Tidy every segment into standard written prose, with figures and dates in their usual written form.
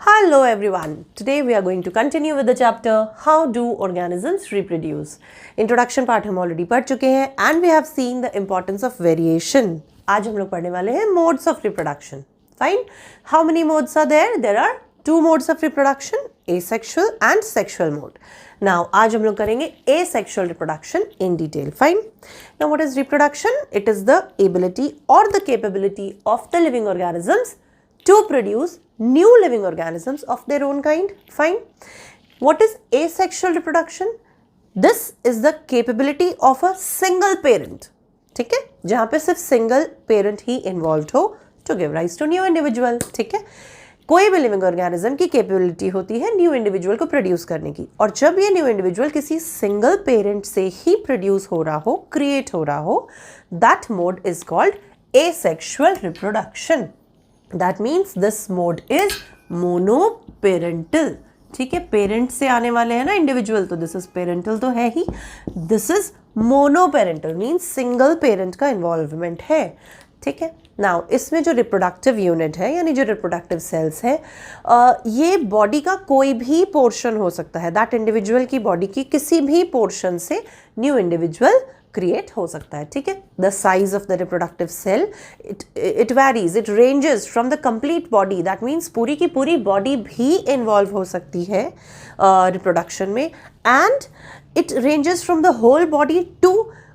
Hello everyone. Today we are going to continue with the chapter How do organisms reproduce? Introduction part हम already पढ़ चुके हैं and we have seen the importance of variation. आज हम लोग पढ़ने वाले हैं modes of reproduction. Fine. How many modes are there? There are two modes of reproduction, asexual and sexual mode. Now आज हम लोग करेंगे asexual reproduction in detail. Fine. Now what is reproduction? It is the ability or the capability of the living organisms to produce new living organisms of their own kind. Fine. What is asexual reproduction? This is the capability of a single parent. ठीक है, जहां पे सिर्फ single parent ही involve हो to give rise to new individual. ठीक है, कोई भी लिविंग ऑर्गेनिज्म की कैपेबिलिटी होती है न्यू इंडिविजुअल को प्रोड्यूस करने की, और जब ये न्यू इंडिविजुअल किसी सिंगल पेरेंट से ही प्रोड्यूस हो रहा हो, क्रिएट हो रहा हो, that mode is called asexual reproduction. That means this mode is monoparental. ठीक है, पेरेंट से आने वाले हैं ना इंडिविजुअल, तो दिस इज पेरेंटल तो है ही. This is monoparental means single parent का इन्वॉल्वमेंट है. ठीक है, नाउ इसमें जो रिप्रोडक्टिव यूनिट है यानी जो रिप्रोडक्टिव सेल्स है, ये बॉडी का कोई भी पोर्शन हो सकता है. दैट इंडिविजुअल की बॉडी की किसी भी पोर्शन से न्यू इंडिविजुअल क्रिएट हो सकता है. ठीक है, the size of the reproductive cell it varies, it ranges from the complete body. That means पूरी की पूरी बॉडी भी इन्वॉल्व हो सकती है रिप्रोडक्शन में, and it ranges from the whole body to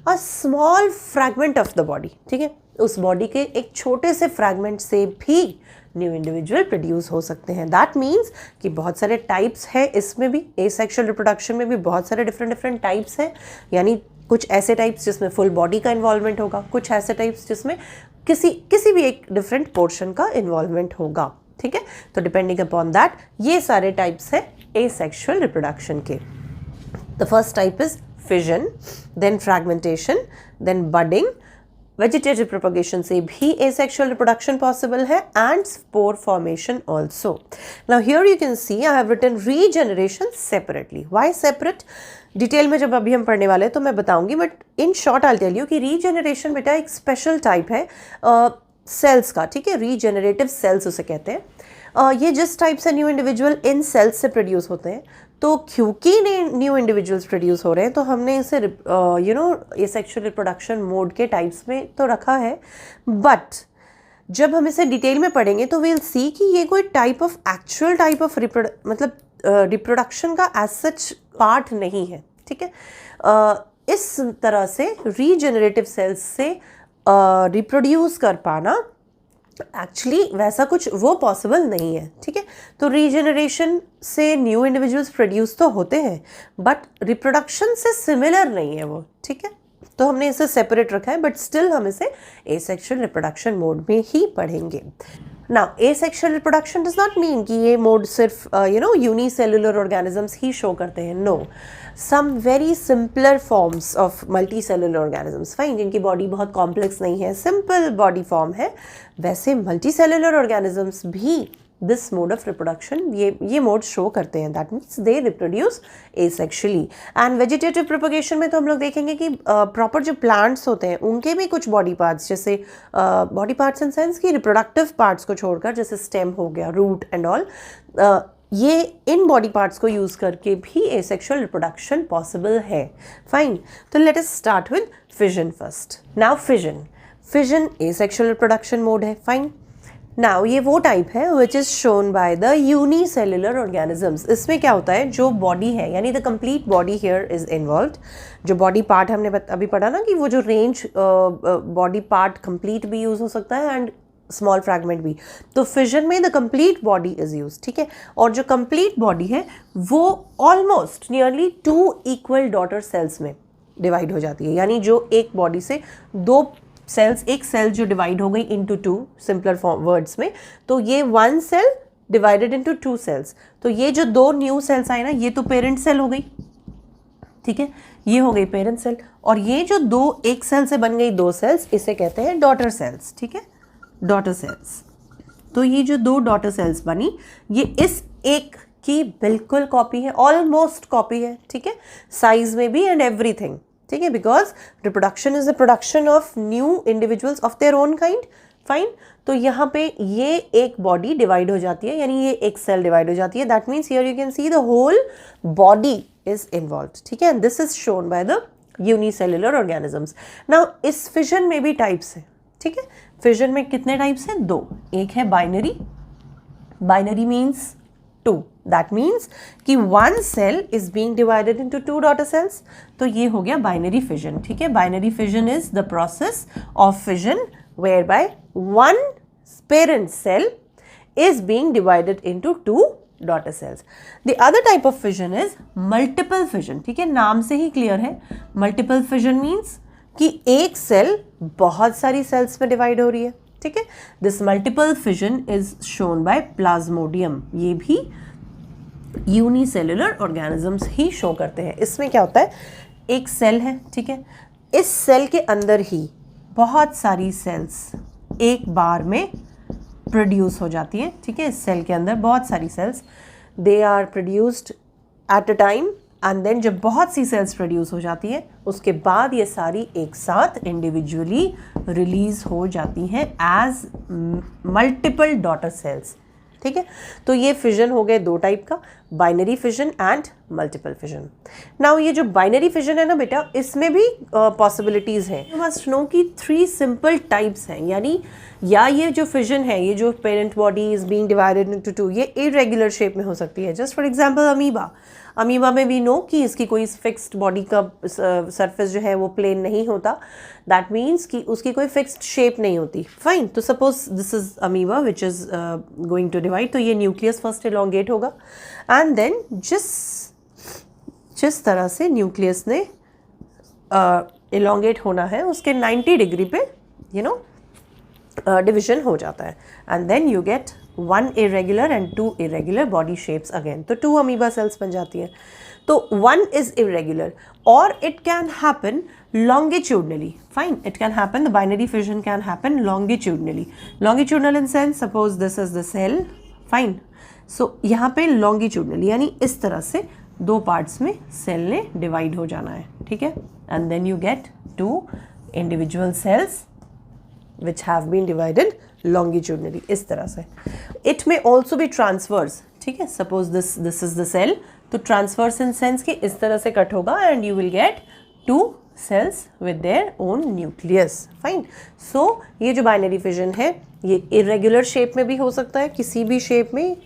a small fragment of the body. ठीक है, उस बॉडी के एक छोटे से फ्रैगमेंट से भी न्यू इंडिविजुअल प्रोड्यूस हो सकते हैं. दैट मीन्स कि बहुत सारे टाइप्स हैं इसमें भी, एसेक्सुअल रिप्रोडक्शन में भी बहुत सारे डिफरेंट टाइप्स हैं. यानी कुछ ऐसे टाइप्स जिसमें फुल बॉडी का इन्वॉल्वमेंट होगा, कुछ ऐसे टाइप्स जिसमें किसी भी एक डिफरेंट पोर्शन का इन्वॉल्वमेंट होगा. ठीक है, तो डिपेंडिंग अपॉन दैट ये सारे टाइप्स हैं एसेक्सुअल रिप्रोडक्शन के. The first type is fission, then fragmentation, then budding. Vegetative propagation से भी asexual reproduction possible है, and spore formation also. Now here you can see I have written regeneration separately. Why separate? Detail में जब अभी हम पढ़ने वाले हैं तो मैं बताऊंगी, but in short I tell you कि रीजेनरेशन बेटा एक स्पेशल टाइप है सेल्स का. ठीक है, रीजेनरेटिव सेल्स उसे कहते हैं. ये जिस टाइप से न्यू इंडिविजुअल इन सेल्स से प्रोड्यूस होते हैं, तो क्योंकि न्यू इंडिविजुअल्स प्रोड्यूस हो रहे हैं तो हमने इसे एसेक्सुअल रिप्रोडक्शन मोड के टाइप्स में तो रखा है. बट जब हम इसे डिटेल में पढ़ेंगे तो वी विल सी कि ये कोई type of actual type of reproduction का एज सच पार्ट नहीं है. ठीक है, इस तरह से रीजेनरेटिव सेल्स से रिप्रोड्यूस कर पाना एक्चुअली वैसा कुछ वो पॉसिबल नहीं है. ठीक है, तो रीजेनरेशन से न्यू इंडिविजुअल्स प्रोड्यूस तो होते हैं बट रिप्रोडक्शन से सिमिलर नहीं है वो. ठीक है, तो हमने इसे सेपरेट रखा है, बट स्टिल हम इसे एसेक्सुअल रिप्रोडक्शन मोड में ही पढ़ेंगे. Now asexual reproduction does not mean कि ये मोड सिर्फ यूनिसेलुलर ऑर्गेनिजम्स ही शो करते हैं. No, some very simpler forms of multicellular organisms, fine, जिनकी बॉडी बहुत कॉम्प्लेक्स नहीं है, सिंपल बॉडी फॉर्म है, वैसे मल्टीसेलुलर ऑर्गेनिजम्स भी दिस मोड ऑफ रिप्रोडक्शन ये मोड शो करते हैं. That means they reproduce asexually. And vegetative propagation में तो हम लोग देखेंगे कि प्रॉपर जो प्लांट्स होते हैं उनके भी कुछ बॉडी पार्ट्स, जैसे बॉडी पार्ट्स इन सेंस कि रिप्रोडक्टिव पार्ट्स को छोड़कर, जैसे स्टेम हो गया, रूट एंड ऑल, ये इन बॉडी पार्ट्स को यूज़ करके भी एसेक्सुअल रिप्रोडक्शन पॉसिबल है. फाइन, तो let us start with fission first. Now fission asexual reproduction mode है. फाइन, नाउ ये वो टाइप है which is shown by the unicellular organisms. इसमें क्या होता है, जो बॉडी है यानी the complete body here is involved. जो बॉडी पार्ट हमने अभी पढ़ा ना कि वो जो रेंज बॉडी पार्ट कंप्लीट भी यूज़ हो सकता है एंड स्मॉल फ्रैगमेंट भी, तो फिजन में the complete body is use. ठीक है, और जो कंप्लीट बॉडी है वो almost nearly 2 equal daughter cells में डिवाइड हो जाती है. यानी जो एक बॉडी से दो सेल्स, एक सेल जो डिवाइड हो गई इनटू 2 सिंपलर वर्ड्स में, तो ये 1 सेल डिवाइडेड इनटू 2 सेल्स. तो ये जो 2 न्यू सेल्स आए ना, ये तो पेरेंट सेल हो गई. ठीक है, ये हो गई पेरेंट सेल, और ये जो एक सेल से बन गई 2 सेल्स, इसे कहते हैं डॉटर सेल्स. ठीक है, डॉटर सेल्स. तो ये जो 2 डॉटर सेल्स बनी, ये इस एक की बिल्कुल कॉपी है, ऑलमोस्ट कॉपी है. ठीक है, साइज में भी एंड एवरीथिंग. ठीक है, because reproduction is the production of new individuals of their own kind. Fine. तो यहाँ पे ये एक बॉडी डिवाइड हो जाती है, यानी ये एक सेल डिवाइड हो जाती है। That means here you can see the whole body is involved, ठीक है। This is shown by the unicellular organisms. Now इस फिजन में भी टाइप्स है, ठीक है। फिजन में कितने टाइप्स हैं? 2। एक है binary, binary means 2, that means कि 1 cell is being divided into 2 daughter cells, तो ये हो गया बाइनरी फिजन, ठीक है। Binary fission is the process of fission whereby 1 parent cell is being divided into 2 daughter cells. The other type of fission is multiple fission, ठीक है, नाम से ही क्लियर है। multiple fission means कि एक सेल बहुत सारी सेल्स में डिवाइड हो रही है, ठीक है। This multiple fission is shown by plasmodium, ये भी यूनिसेल्युलर ऑर्गेनिजम्स ही शो करते हैं। इसमें क्या होता है, एक सेल है, ठीक है, इस सेल के अंदर ही बहुत सारी सेल्स एक बार में प्रोड्यूस हो जाती हैं, ठीक है। इस सेल के अंदर बहुत सारी cells, they are produced at a time, and then जब बहुत सी सेल्स प्रोड्यूस हो जाती है उसके बाद ये सारी एक साथ इंडिविजुअली रिलीज हो जाती हैं एज मल्टीपल डॉटर सेल्स, ठीक है। तो ये फिजन हो गए 2 टाइप का, binary fission and multiple fission. Now ये जो बाइनरी फिजन है ना बेटा, इसमें भी पॉसिबिलिटीज़ हैं। यू मस्ट नो कि 3 सिंपल टाइप्स हैं, यानी या ये जो फिजन है, ये जो parent body is being divided into 2, ये इरेगुलर शेप में हो सकती है। Just for example amoeba, amoeba में वी नो कि इसकी कोई फिक्स्ड बॉडी का सरफेस जो है वो प्लेन नहीं होता, दैट मीन्स कि उसकी कोई फिक्स्ड शेप नहीं होती, फाइन। तो suppose this is amoeba which is going to divide, तो ये न्यूक्लियस फर्स्ट इलोंगेट होगा, एंड देन जिस तरह से न्यूक्लियस ने इलोंगेट होना है उसके 90 डिग्री पे डिविजन हो जाता है, and then you get 1 irregular and 2 irregular body shapes again, तो 2 amoeba cells बन जाती हैं। तो 1 is irregular or it can happen longitudinally, fine, it can happen, the binary fission can happen longitudinally, longitudinal in sense suppose this is the cell, fine, so यहाँ पे longitudinally यानी इस तरह से 2 पार्ट्स में सेल ने डिवाइड हो जाना है, ठीक है, and then you get 2 individual cells which have been divided longitudinally, इस तरह से। It may also be transverse, ठीक है, suppose this is the cell, तो transverse in sense कि इस तरह से कट होगा and you will get 2 cells with their own nucleus, fine। So ये जो binary fission है ये irregular shape में भी हो सकता है, किसी भी shape में।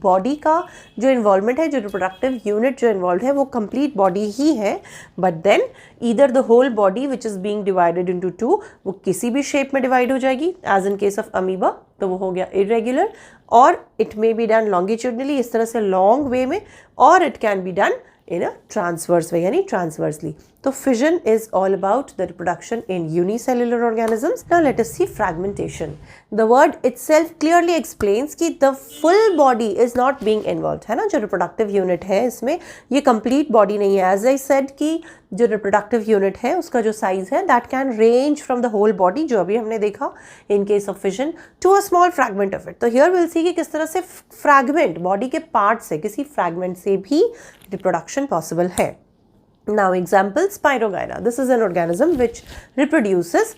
बॉडी का जो इन्वॉल्वमेंट है, जो रिप्रोडक्टिव यूनिट जो इन्वॉल्व है वो कंप्लीट बॉडी ही है, but then either the whole body which is being divided into 2 वो किसी भी शेप में डिवाइड हो जाएगी, as in case of amoeba तो वो हो गया इरेगुलर, और it may be done longitudinally इस तरह से लॉन्ग वे में, और it can be done in a transverse way, यानी transversely. तो fission is all about the reproduction in unicellular organisms. Now let us see fragmentation. The word itself clearly explains कि the full body is not being involved, है ना, जो reproductive unit है इसमें ये complete body नहीं है। As I said कि जो reproductive unit है उसका जो size है that can range from the whole body, जो अभी हमने देखा in case of fission, to a small fragment of it. तो here we'll see कि किस तरह से fragment body के part से, किसी fragment से भी reproduction possible है। Now example, Spirogyra. This is an organism which reproduces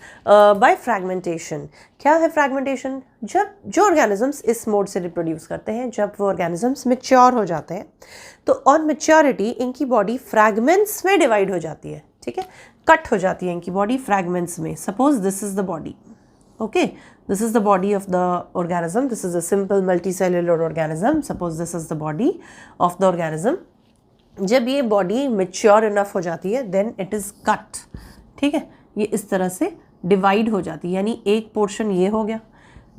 by fragmentation. क्या है fragmentation? जब जो organisms इस mode से reproduce करते हैं, जब वो organisms mature हो जाते हैं, तो on maturity इनकी body fragments में divide हो जाती है, ठीक है, cut हो जाती है इनकी body fragments में। Suppose this is the body, okay, this is the body of the organism, this is a simple multicellular organism, suppose this is the body of the organism। जब ये बॉडी मेच्योर इनफ हो जाती है then it is cut, ठीक है, ये इस तरह से डिवाइड हो जाती है, यानी एक पोर्शन ये हो गया,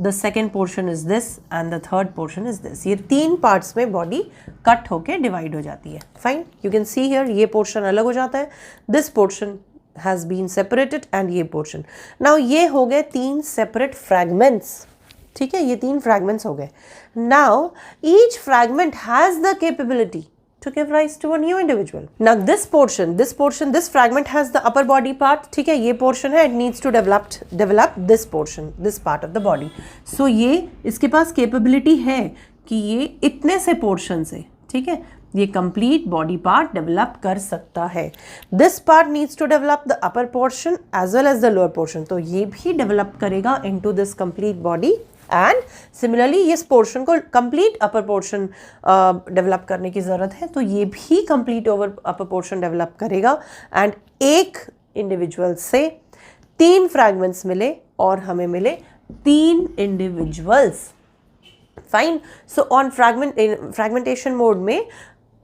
the second portion is this and the third portion is this, ये 3 पार्ट्स में बॉडी कट होके डिवाइड हो जाती है, fine. You can see here ये पोर्शन अलग हो जाता है, this portion has been separated and ये पोर्शन। नाउ ये हो गए 3 सेपरेट फ्रैगमेंट्स, ठीक है, ये 3 फ्रैगमेंट्स हो गए। Now each fragment has the capability to give rise to a new individual. Now this fragment has the upper body part, ठीक है, ये portion है, it needs to develop this portion, this part of the body. So ये इसके पास capability है कि ये इतने से portion से, ठीक है, ये कंप्लीट बॉडी पार्ट डेवलप कर सकता है. This part needs to develop the upper portion as well as the lower portion. तो ये भी डेवलप करेगा into this complete body. And similarly इस पोर्शन को कंप्लीट अपर पोर्शन डेवलप करने की ज़रूरत है, तो ये भी complete over upper portion develop करेगा. एंड एक इंडिविजुअल से 3 फ्रैगमेंट्स मिले और हमें मिले 3 individuals. Fine. So on fragmentation mode में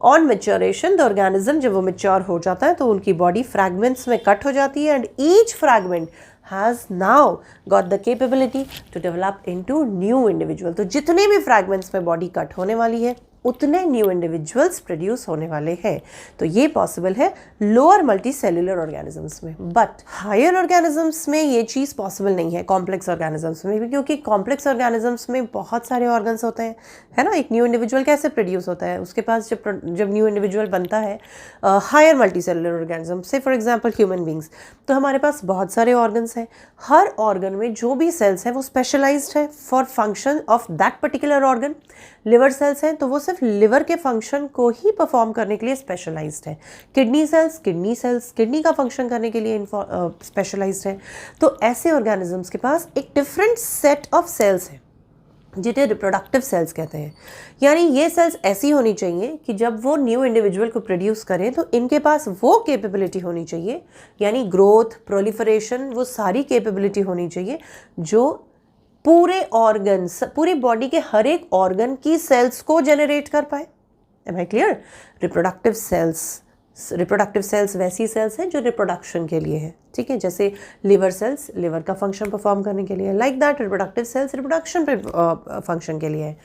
ऑन मेच्योरेशन द ऑर्गेनिज्म जब वो मेच्योर हो जाता है तो उनकी बॉडी फ्रैगमेंट्स में कट हो जाती है. And each fragment has now got the capability to develop into new individual. तो जितने भी fragments में body cut होने वाली है उतने न्यू इंडिविजुअल्स प्रोड्यूस होने वाले हैं. तो ये पॉसिबल है लोअर मल्टी सेल्यूलर ऑर्गेनिजम्स में. बट हायर ऑर्गेनिजम्स में ये चीज़ पॉसिबल नहीं है, कॉम्प्लेक्स ऑर्गेनिजम्स में भी, क्योंकि कॉम्प्लेक्स ऑर्गेनिजम्स में बहुत सारे ऑर्गन्स होते हैं, है ना. एक न्यू इंडिविजुअल कैसे प्रोड्यूस होता है, उसके पास जब न्यू इंडिविजुअल बनता है हायर मल्टी सेल्यूलर ऑर्गेनिज्म से फॉर एग्जाम्पल ह्यूमन बींग्स, तो हमारे पास बहुत सारे ऑर्गन्स हैं. हर ऑर्गन में जो भी सेल्स हैं वो स्पेशलाइज्ड है for function of that particular organ. Liver cells हैं तो वो सिर्फ लिवर के फंक्शन को ही परफॉर्म करने के लिए स्पेशलाइज्ड है. किडनी सेल्स किडनी का फंक्शन करने के लिए स्पेशलाइज्ड है. तो ऐसे ऑर्गेनिजम्स के पास एक डिफरेंट सेट ऑफ सेल्स है जिन्हें रिप्रोडक्टिव सेल्स कहते हैं. यानी ये सेल्स ऐसी होनी चाहिए कि जब वो न्यू इंडिविजुअल को प्रोड्यूस करें तो इनके पास वो कैपेबिलिटी होनी चाहिए, यानी ग्रोथ, प्रोलिफरेशन, वो सारी कैपेबिलिटी होनी चाहिए जो पूरे ऑर्गन्स, पूरी बॉडी के हर एक ऑर्गन की सेल्स को जनरेट कर पाए. Am I clear? Reproductive cells वैसी सेल्स हैं जो रिप्रोडक्शन के लिए है. ठीक है, जैसे लिवर सेल्स लिवर का फंक्शन परफॉर्म करने के लिए, like that reproductive cells reproduction function के लिए है.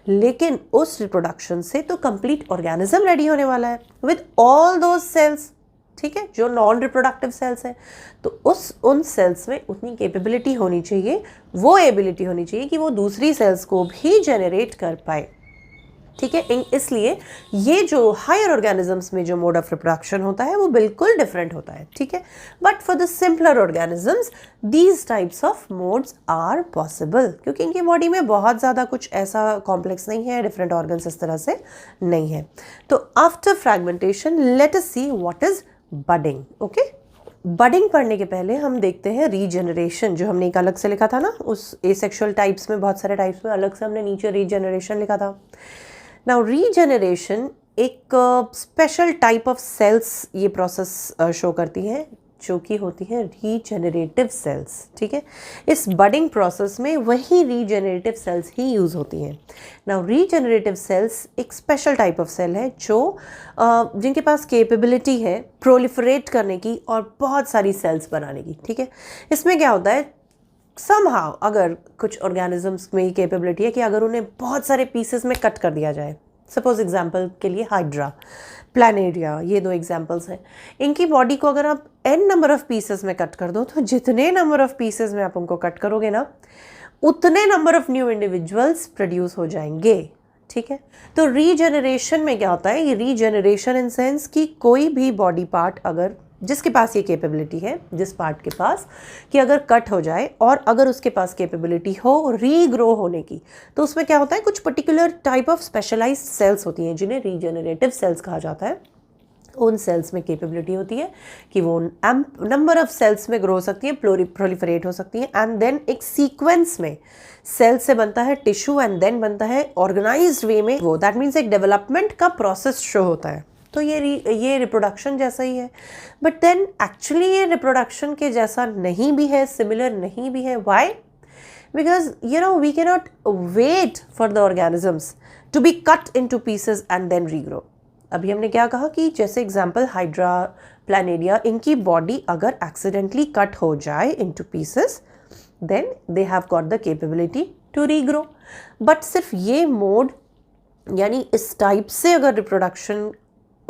लेकिन उस रिप्रोडक्शन से तो कंप्लीट ऑर्गेनिज्म रेडी होने वाला है विद ऑल दोज सेल्स. ठीक है, जो नॉन रिप्रोडक्टिव सेल्स हैं, तो उन सेल्स में उतनी कैपेबिलिटी होनी चाहिए, वो एबिलिटी होनी चाहिए कि वो दूसरी सेल्स को भी जनरेट कर पाए. ठीक है, इसलिए ये जो हायर ऑर्गेनिजम्स में जो मोड ऑफ रिप्रोडक्शन होता है वो बिल्कुल डिफरेंट होता है. ठीक है, but for the simpler organisms these types of modes are possible, क्योंकि इनकी बॉडी में बहुत ज़्यादा कुछ ऐसा कॉम्प्लेक्स नहीं है, डिफरेंट ऑर्गन्स इस तरह से नहीं है. तो after fragmentation let us see what is budding. Okay, budding पढ़ने के पहले हम देखते हैं रीजनरेशन, जो हमने एक अलग से लिखा था ना, उस एसेक्सुअल टाइप्स में बहुत सारे टाइप्स में अलग से हमने नीचे रीजनरेशन लिखा था. नाउ रीजनरेशन एक स्पेशल टाइप ऑफ सेल्स ये प्रोसेस शो करती है जो कि होती है रीजेनरेटिव सेल्स. ठीक है, इस बडिंग प्रोसेस में वही रीजेनरेटिव सेल्स ही यूज़ होती हैं. नाउ रीजेनरेटिव सेल्स एक स्पेशल टाइप ऑफ सेल है जो जिनके पास कैपेबिलिटी है प्रोलिफरेट करने की और बहुत सारी सेल्स बनाने की. ठीक है, इसमें क्या होता है, समहाउ अगर कुछ ऑर्गेनिजम्स में कैपेबिलिटी है कि अगर उन्हें बहुत सारे पीसेस में कट कर दिया जाए, सपोज एग्जांपल के लिए हाइड्रा, प्लानेरिया, ये 2 एग्जांपल्स हैं. इनकी बॉडी को अगर आप n नंबर ऑफ पीसेस में कट कर दो तो जितने नंबर ऑफ पीसेस में आप उनको कट करोगे ना उतने number of new individuals produce हो जाएंगे. ठीक है, तो रीजनरेशन में क्या होता है, ये रीजनरेशन इन सेंस कि कोई भी बॉडी पार्ट अगर जिसके पास ये कैपेबिलिटी है, जिस पार्ट के पास कि अगर कट हो जाए और अगर उसके पास कैपेबिलिटी हो रीग्रो होने की, तो उसमें क्या होता है, कुछ particular type of specialised cells होती हैं जिन्हें रीजनरेटिव सेल्स कहा जाता है. उन सेल्स में कैपेबिलिटी होती है कि वो नंबर ऑफ सेल्स में ग्रो हो सकती है, प्रोलिफरेट हो सकती है, एंड देन एक सीक्वेंस में सेल से बनता है टिश्यू एंड देन बनता है ऑर्गेनाइज्ड वे में वो, दैट मीन्स एक डेवलपमेंट का प्रोसेस शो होता है. तो ये रिप्रोडक्शन जैसा ही है, बट देन एक्चुअली ये रिप्रोडक्शन के जैसा नहीं भी है, सिमिलर नहीं भी है. Why? Because we can not wait for the organisms to be cut into pieces and then regrow. अभी हमने क्या कहा कि जैसे एग्जांपल हाइड्रा, प्लानेरिया, इनकी बॉडी अगर एक्सीडेंटली कट हो जाए into pieces then they have got the capability to regrow. But सिर्फ ये मोड यानी इस टाइप से अगर रिप्रोडक्शन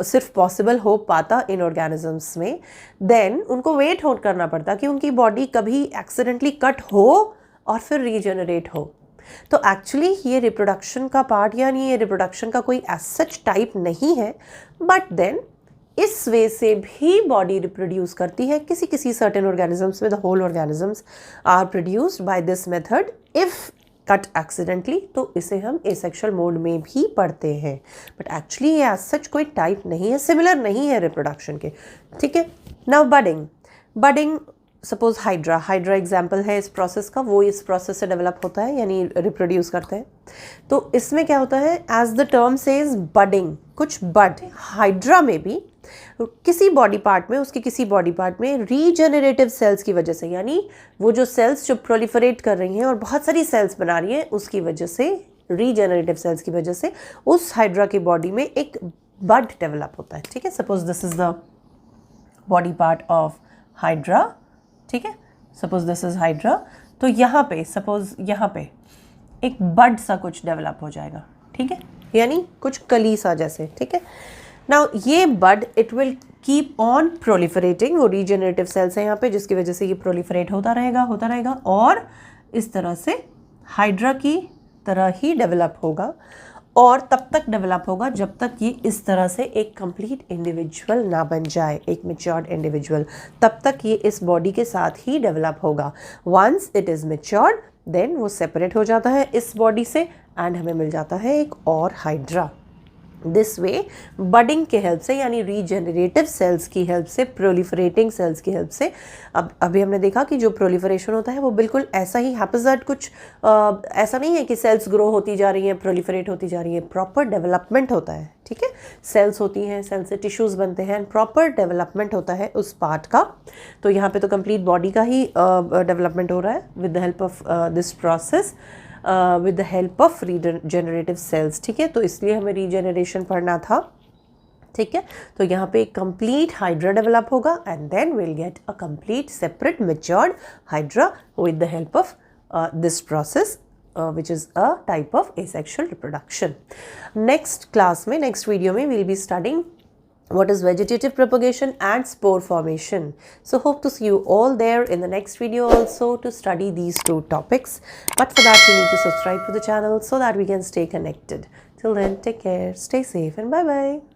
सिर्फ पॉसिबल हो पाता इन ऑर्गेनिजम्स में, देन उनको वेट होल्ड करना पड़ता कि उनकी बॉडी कभी एक्सीडेंटली कट हो और फिर रीजनरेट हो. तो एक्चुअली ये रिप्रोडक्शन का पार्ट यानी ये रिप्रोडक्शन का कोई एज सच टाइप नहीं है, बट देन इस वे से भी बॉडी रिप्रोड्यूस करती है. किसी सर्टेन ऑर्गेनिजम्स में the whole organisms are produced by this method if cut accidentally, तो इसे हम एसेक्सुअल मोड में भी पढ़ते हैं, बट एक्चुअली ये एज सच कोई टाइप नहीं है, सिमिलर नहीं है रिप्रोडक्शन के, ठीक है। Now budding suppose hydra example है इस प्रोसेस का, वो इस प्रोसेस से डेवलप होता है यानी रिप्रोड्यूस करते हैं। तो इसमें क्या होता है, as the term says budding, कुछ बड, हाइड्रा में भी किसी बॉडी पार्ट में, उसके किसी बॉडी पार्ट में रीजेनरेटिव सेल्स की वजह से, यानी वो जो सेल्स जो प्रोलिफरेट कर रही हैं और बहुत सारी सेल्स बना रही हैं, उसकी वजह से, रीजेनरेटिव सेल्स की वजह से उस हाइड्रा की बॉडी में एक बड डेवलप होता है, ठीक है। Suppose this is the body part of hydra, ठीक है, सपोज दिस इज हाइड्रा, तो यहाँ पे सपोज यहाँ पे एक बड सा कुछ डेवलप हो जाएगा, ठीक है, यानी कुछ कली सा जैसे, ठीक है। नाउ ये bud it will keep on proliferating, वो रीजेनरेटिव सेल्स है यहाँ पे जिसकी वजह से ये प्रोलिफरेट होता रहेगा और इस तरह से हाइड्रा की तरह ही डेवलप होगा, और तब तक डेवलप होगा जब तक ये इस तरह से एक कंप्लीट इंडिविजुअल ना बन जाए, एक मैच्योर्ड इंडिविजुअल, तब तक ये इस बॉडी के साथ ही डेवलप होगा। Once it is matured then वो सेपरेट हो जाता है इस बॉडी से एंड हमें मिल जाता है एक और हाइड्रा। दिस वे बडिंग के हेल्प से, यानी रीजेनरेटिव सेल्स की हेल्प से, प्रोलिफरेटिंग सेल्स की हेल्प से, अब अभी हमने देखा कि जो प्रोलिफरेशन होता है वो बिल्कुल ऐसा ही हैपेंस, कुछ ऐसा नहीं है कि सेल्स ग्रो होती जा रही हैं, प्रोलिफरेट होती जा रही है, प्रॉपर डेवलपमेंट होता है, ठीक है। सेल्स होती हैं, सेल से टिश्यूज़ बनते हैं एंड प्रॉपर डेवलपमेंट होता है उस पार्ट का। तो यहाँ पे तो कंप्लीट बॉडी का ही डेवलपमेंट हो रहा है with the help of this process, with the help of regenerative cells, ठीक है। तो इसलिए हमें रीजेनरेशन पढ़ना था, ठीक है। तो यहाँ पे एक कंप्लीट हाइड्रा डेवलप होगा and then will get a complete separate matured hydra with the help of this process which is a type of asexual reproduction. Next class में, next video में we'll be studying what is vegetative propagation and spore formation. So hope to see you all there in the next video also to study these two topics. But for that you need to subscribe to the channel so that we can stay connected. Till then, take care, stay safe and bye bye.